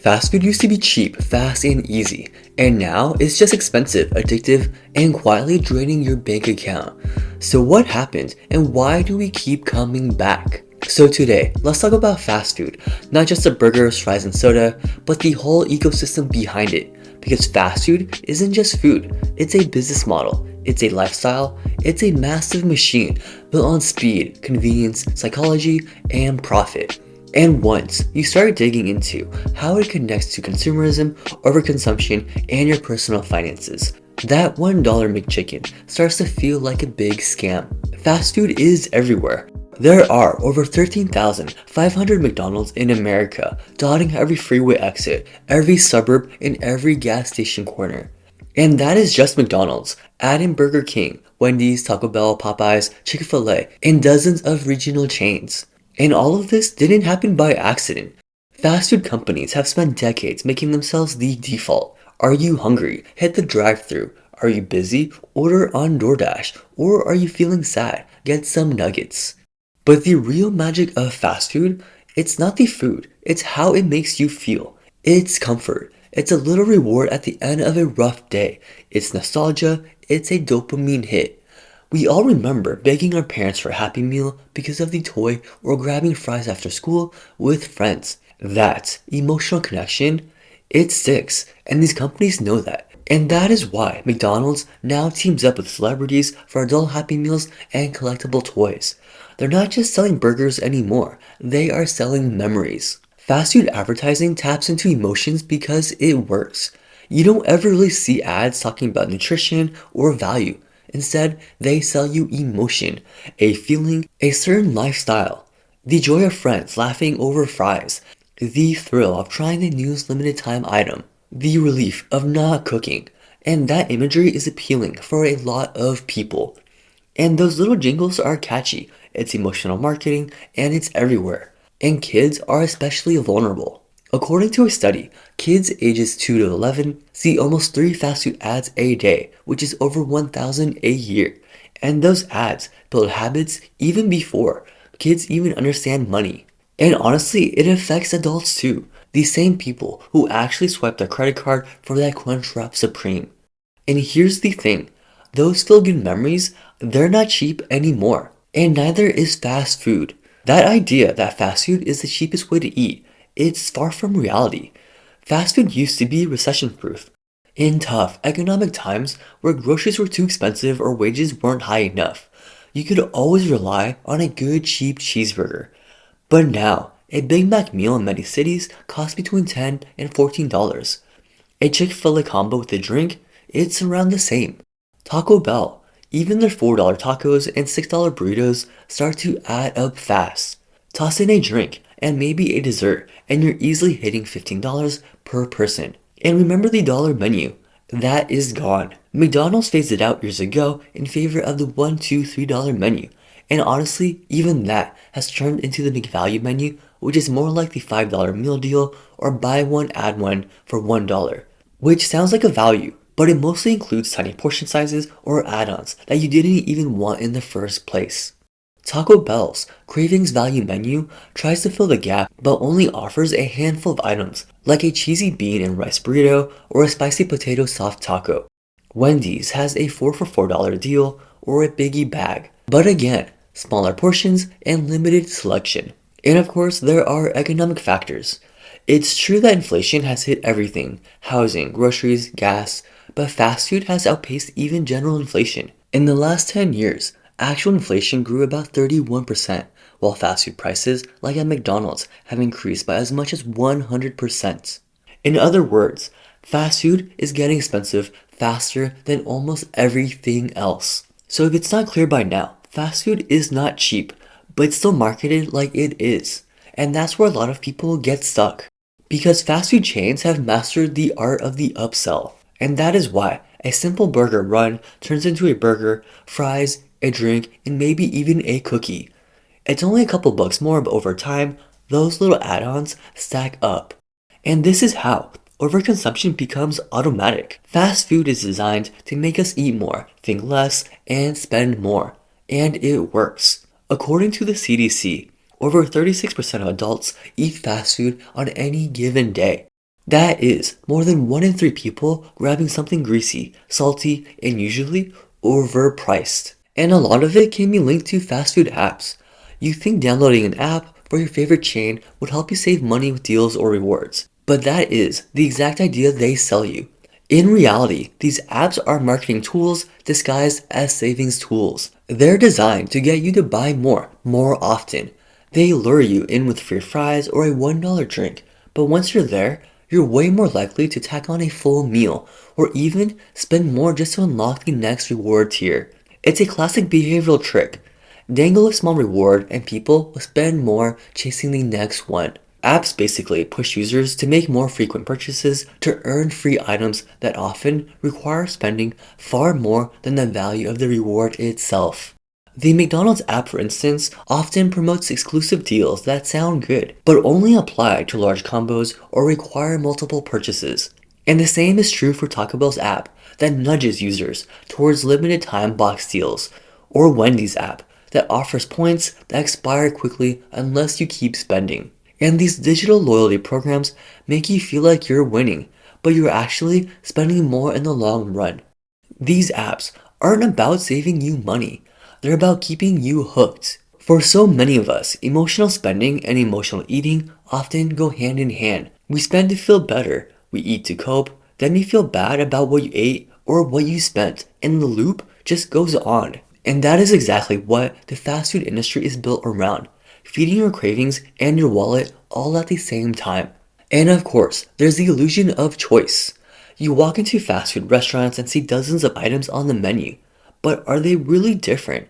Fast food used to be cheap, fast, and easy, and now it's just expensive, addictive, and quietly draining your bank account. So what happened, and why do we keep coming back? So today, let's talk about fast food, not just the burgers, fries, and soda, but the whole ecosystem behind it. Because fast food isn't just food, it's a business model, it's a lifestyle, it's a massive machine built on speed, convenience, psychology, and profit. And once you start digging into how it connects to consumerism, overconsumption, and your personal finances, that $1 McChicken starts to feel like a big scam. Fast food is everywhere. There are over 13,500 McDonald's in America, dotting every freeway exit, every suburb, and every gas station corner. And that is just McDonald's. Add in Burger King, Wendy's, Taco Bell, Popeyes, Chick-fil-A, and dozens of regional chains. And all of this didn't happen by accident. Fast food companies have spent decades making themselves the default. Are you hungry? Hit the drive-thru. Are you busy? Order on DoorDash. Or are you feeling sad? Get some nuggets. But the real magic of fast food, it's not the food, it's how it makes you feel. It's comfort. It's a little reward at the end of a rough day. It's nostalgia. It's a dopamine hit. We all remember begging our parents for a Happy Meal because of the toy or grabbing fries after school with friends. That emotional connection, it sticks, and these companies know that. And that is why McDonald's now teams up with celebrities for adult Happy Meals and collectible toys. They're not just selling burgers anymore, they are selling memories. Fast food advertising taps into emotions because it works. You don't ever really see ads talking about nutrition or value. Instead, they sell you emotion, a feeling, a certain lifestyle. The joy of friends laughing over fries, the thrill of trying the newest limited time item, the relief of not cooking, and that imagery is appealing for a lot of people. And those little jingles are catchy, it's emotional marketing, and it's everywhere. And kids are especially vulnerable. According to a study, kids ages 2 to 11 see almost 3 fast food ads a day, which is over 1,000 a year. And those ads build habits even before kids even understand money. And honestly, it affects adults too. The same people who actually swipe their credit card for that Crunchwrap Supreme. And here's the thing, those feel-good memories, they're not cheap anymore. And neither is fast food. That idea that fast food is the cheapest way to eat, it's far from reality. Fast food used to be recession-proof. In tough economic times where groceries were too expensive or wages weren't high enough, you could always rely on a good cheap cheeseburger. But now, a Big Mac meal in many cities costs between $10 and $14. A Chick-fil-A combo with a drink, it's around the same. Taco Bell, even their $4 tacos and $6 burritos start to add up fast. Toss in a drink and maybe a dessert and you're easily hitting $15 per person. And remember the dollar menu, that is gone. McDonald's phased it out years ago in favor of the $1, $2, $3 menu. And honestly, even that has turned into the McValue menu, which is more like the $5 meal deal or buy one add one for $1, which sounds like a value, but it mostly includes tiny portion sizes or add-ons that you didn't even want in the first place. Taco Bell's Cravings Value menu tries to fill the gap but only offers a handful of items like a cheesy bean and rice burrito or a spicy potato soft taco. Wendy's has a 4 for $4 deal or a biggie bag, but again, smaller portions and limited selection. And of course, there are economic factors. It's true that inflation has hit everything, housing, groceries, gas, but fast food has outpaced even general inflation. In the last 10 years, actual inflation grew about 31%, while fast food prices, like at McDonald's, have increased by as much as 100%. In other words, fast food is getting expensive faster than almost everything else. So if it's not clear by now, fast food is not cheap, but it's still marketed like it is. And that's where a lot of people get stuck. Because fast food chains have mastered the art of the upsell. And that is why a simple burger run turns into a burger, fries, a drink, and maybe even a cookie. It's only a couple bucks more, but over time, those little add-ons stack up. And this is how overconsumption becomes automatic. Fast food is designed to make us eat more, think less, and spend more. And it works. According to the CDC, over 36% of adults eat fast food on any given day. That is, more than 1 in 3 people grabbing something greasy, salty, and usually overpriced. And a lot of it can be linked to fast food apps. You think downloading an app for your favorite chain would help you save money with deals or rewards. But that is the exact idea they sell you. In reality, these apps are marketing tools disguised as savings tools. They're designed to get you to buy more often. They lure you in with free fries or a $1 drink, but once you're there, you're way more likely to tack on a full meal or even spend more just to unlock the next reward tier. It's a classic behavioral trick. Dangle a small reward and people will spend more chasing the next one. Apps basically push users to make more frequent purchases to earn free items that often require spending far more than the value of the reward itself. The McDonald's app, for instance, often promotes exclusive deals that sound good, but only apply to large combos or require multiple purchases. And the same is true for Taco Bell's app that nudges users towards limited time box deals, or Wendy's app that offers points that expire quickly unless you keep spending. And these digital loyalty programs make you feel like you're winning, but you're actually spending more in the long run. These apps aren't about saving you money, they're about keeping you hooked. For so many of us, emotional spending and emotional eating often go hand in hand. We spend to feel better, we eat to cope, then you feel bad about what you ate or what you spent, and the loop just goes on. And that is exactly what the fast food industry is built around. Feeding your cravings and your wallet all at the same time. And of course, there's the illusion of choice. You walk into fast food restaurants and see dozens of items on the menu, but are they really different?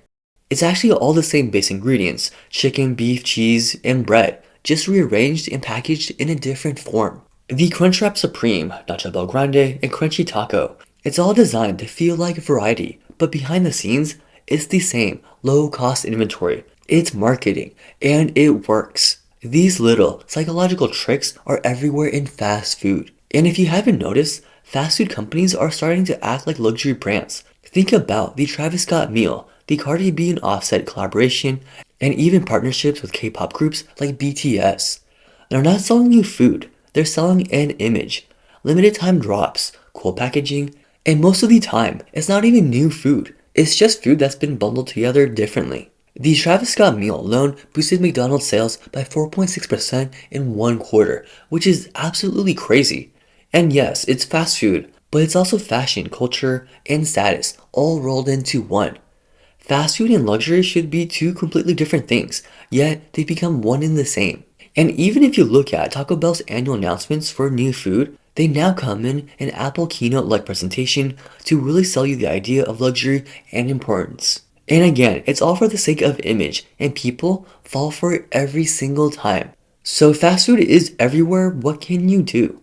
It's actually all the same base ingredients: chicken, beef, cheese, and bread, just rearranged and packaged in a different form. The Crunchwrap Supreme, Nacho Bel Grande, and Crunchy Taco, it's all designed to feel like variety, but behind the scenes, it's the same low-cost inventory. It's marketing, and it works. These little psychological tricks are everywhere in fast food. And if you haven't noticed, fast food companies are starting to act like luxury brands. Think about the Travis Scott meal, the Cardi B and Offset collaboration, and even partnerships with K-pop groups like BTS. They're not selling you food, they're selling an image. Limited time drops, cool packaging, and most of the time, it's not even new food. It's just food that's been bundled together differently. The Travis Scott meal alone boosted McDonald's sales by 4.6% in 1 quarter, which is absolutely crazy. And yes, it's fast food, but it's also fashion, culture, and status all rolled into one. Fast food and luxury should be two completely different things, yet they become one and the same. And even if you look at Taco Bell's annual announcements for new food, they now come in an Apple keynote-like presentation to really sell you the idea of luxury and importance. And again, it's all for the sake of image, and people fall for it every single time. So fast food is everywhere, what can you do?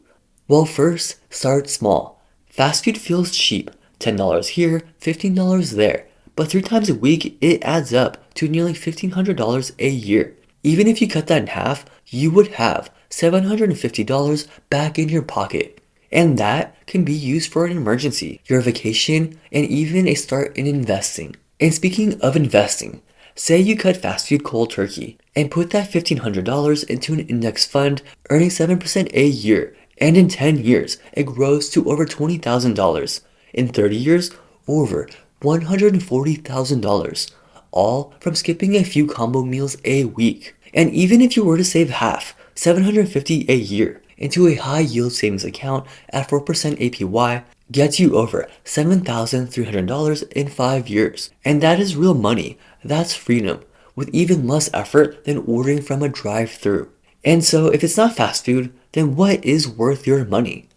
Well, first, start small. Fast food feels cheap, $10 here, $15 there, but 3 times a week it adds up to nearly $1,500 a year. Even if you cut that in half, you would have $750 back in your pocket. And that can be used for an emergency, your vacation, and even a start in investing. And speaking of investing, say you cut fast food cold turkey and put that $1,500 into an index fund earning 7% a year, and in 10 years it grows to over $20,000. In 30 years, over $140,000, all from skipping a few combo meals a week. And even if you were to save half, $750 a year, into a high yield savings account at 4% APY, gets you over $7,300 in 5 years. And that is real money. That's freedom, with even less effort than ordering from a drive-thru. And so if it's not fast food, then what is worth your money?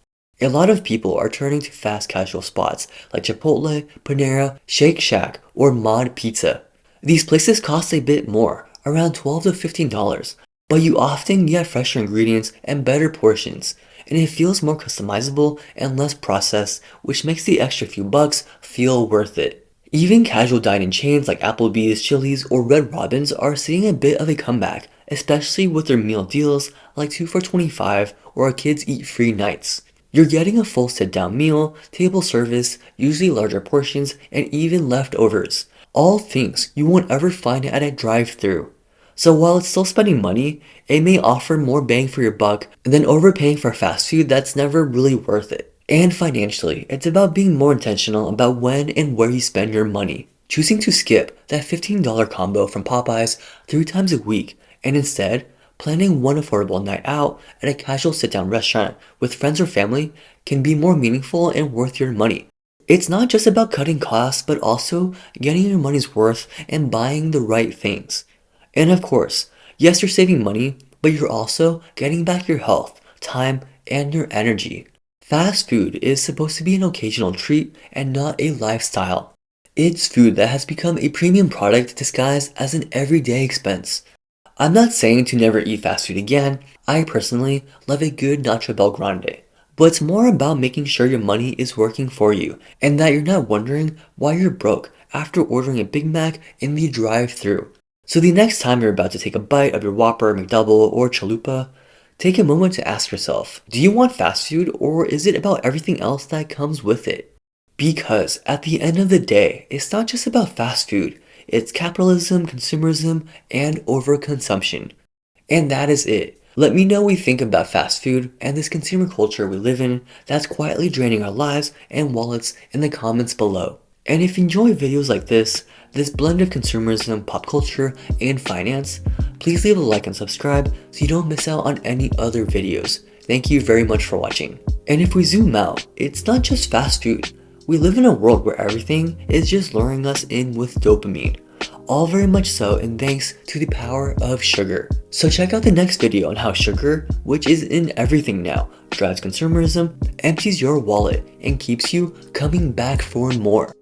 A lot of people are turning to fast casual spots like Chipotle, Panera, Shake Shack, or Mod Pizza. These places cost a bit more, around $12 to $15, but you often get fresher ingredients and better portions, and it feels more customizable and less processed, which makes the extra few bucks feel worth it. Even casual dining chains like Applebee's, Chili's, or Red Robin's are seeing a bit of a comeback, especially with their meal deals like 2 for $25 or kids eat free nights. You're getting a full sit-down meal, table service, usually larger portions, and even leftovers. All things you won't ever find at a drive-thru. So while it's still spending money, it may offer more bang for your buck than overpaying for fast food that's never really worth it. And financially, it's about being more intentional about when and where you spend your money. Choosing to skip that $15 combo from Popeyes 3 times a week and instead planning one affordable night out at a casual sit-down restaurant with friends or family can be more meaningful and worth your money. It's not just about cutting costs, but also getting your money's worth and buying the right things. And of course, yes, you're saving money, but you're also getting back your health, time, and your energy. Fast food is supposed to be an occasional treat and not a lifestyle. It's food that has become a premium product disguised as an everyday expense. I'm not saying to never eat fast food again. I personally love a good Nacho Bel Grande. But it's more about making sure your money is working for you and that you're not wondering why you're broke after ordering a Big Mac in the drive-thru. So the next time you're about to take a bite of your Whopper, McDouble, or Chalupa, take a moment to ask yourself, do you want fast food or is it about everything else that comes with it? Because at the end of the day, it's not just about fast food. It's capitalism, consumerism, and overconsumption. And that is it. Let me know what you think about fast food and this consumer culture we live in that's quietly draining our lives and wallets in the comments below. And if you enjoy videos like this blend of consumerism, pop culture, and finance, please leave a like and subscribe so you don't miss out on any other videos. Thank you very much for watching. And if we zoom out, it's not just fast food. We live in a world where everything is just luring us in with dopamine. All very much so and thanks to the power of sugar. So check out the next video on how sugar, which is in everything now, drives consumerism, empties your wallet, and keeps you coming back for more.